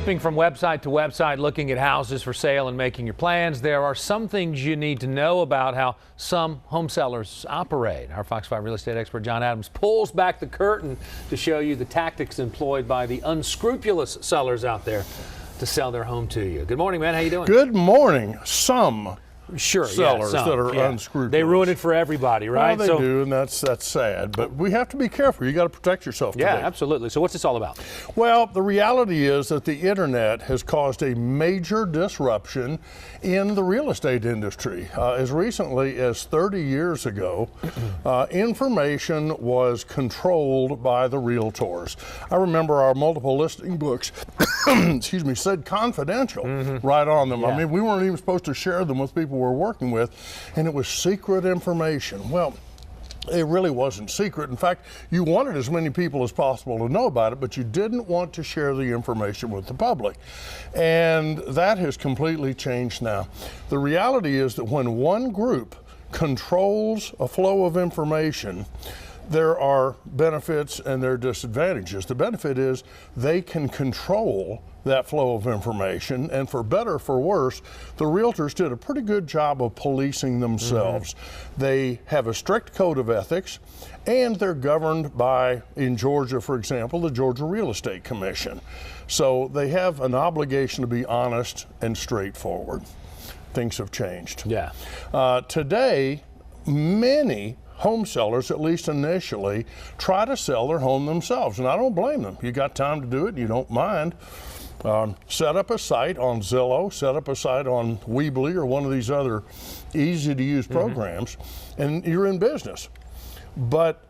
Jumping from website to website, looking at houses for sale and making your plans, there are some things you need to know about how some home sellers operate. Our Fox 5 real estate expert John Adams pulls back the curtain to show you the tactics employed by the unscrupulous sellers out there to sell their home to you. Good morning, man. How you doing? Good morning. Some sellers that are unscrupulous. They ruin it for everybody, right? Well, they do, and that's sad. But we have to be careful. You got to protect yourself today. Yeah, absolutely. So what's this all about? Well, the reality is that the internet has caused a major disruption in the real estate industry. As recently as 30 years ago, information was controlled by the realtors. I remember our multiple listing books, excuse me, said confidential right on them. Yeah. I mean, we weren't even supposed to share them with people we're working with, and it was secret information. Well, it really wasn't secret. In fact, you wanted as many people as possible to know about it, but you didn't want to share the information with the public. And that has completely changed now. The reality is that when one group controls a flow of information, there are benefits and there are disadvantages. The benefit is they can control that flow of information, and for better or for worse, the realtors did a pretty good job of policing themselves. They have a strict code of ethics, and they're governed by, in Georgia, for example, the Georgia Real Estate Commission. So they have an obligation to be honest and straightforward. Things have changed. Yeah. Today, many home sellers, at least initially, try to sell their home themselves, and I don't blame them. You got time to do it, and you don't mind. Set up a site on Zillow, set up a site on Weebly or one of these other easy-to-use programs, and you're in business. But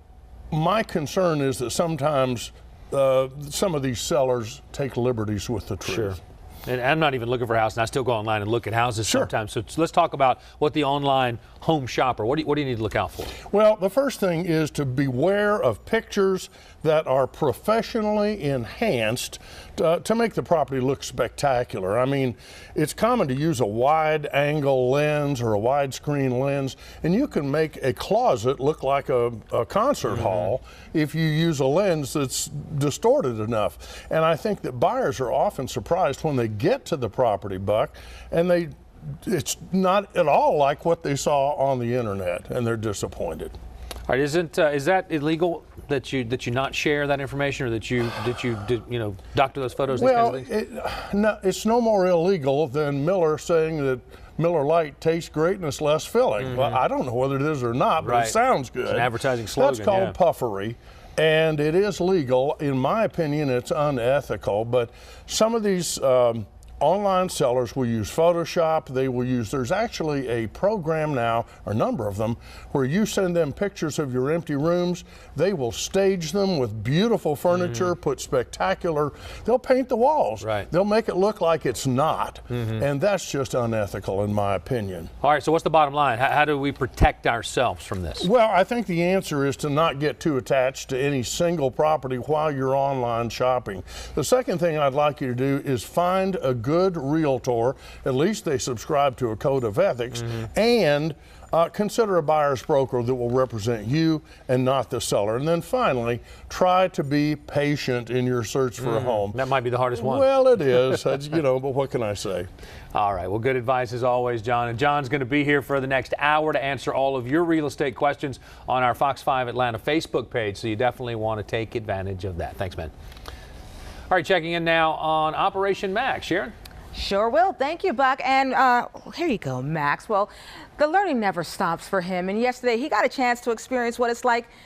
my concern is that sometimes some of these sellers take liberties with the truth. Sure. And I'm not even looking for a house, and I still go online and look at houses sometimes. So let's talk about what the online home shopper, what do you need to look out for? Well, the first thing is to beware of pictures that are professionally enhanced to make the property look spectacular. I mean, it's common to use a wide angle lens or a widescreen lens, and you can make a closet look like a concert hall if you use a lens that's distorted enough. And I think that buyers are often surprised when they get to the property, Buck, and it's not at all like what they saw on the internet, and they're disappointed. All right, is that illegal that you not share that information, or that you doctor those photos? Well, these kinds of things? No, it's no more illegal than Miller saying that Miller Lite tastes great and it's less filling. Well, I don't know whether it is or not, but it sounds good. It's an advertising slogan. That's called puffery. And it is legal. In my opinion, it's unethical. But some of these online sellers will use Photoshop. There's actually a program now, or a number of them, where you send them pictures of your empty rooms. They will stage them with beautiful furniture, put they'll paint the walls. Right. They'll make it look like it's not. And that's just unethical in my opinion. All right, so what's the bottom line? How do we protect ourselves from this? Well, I think the answer is to not get too attached to any single property while you're online shopping. The second thing I'd like you to do is find a good realtor, at least they subscribe to a code of ethics, and consider a buyer's broker that will represent you and not the seller. And then finally, try to be patient in your search for a home. That might be the hardest one. Well, it is, but what can I say? All right, well, good advice as always, John. And John's going to be here for the next hour to answer all of your real estate questions on our Fox 5 Atlanta Facebook page, so you definitely want to take advantage of that. Thanks, man. All right, checking in now on Operation Max. Sharon? Sure will. Thank you, Buck. And here you go, Max. Well, the learning never stops for him. And yesterday, he got a chance to experience what it's like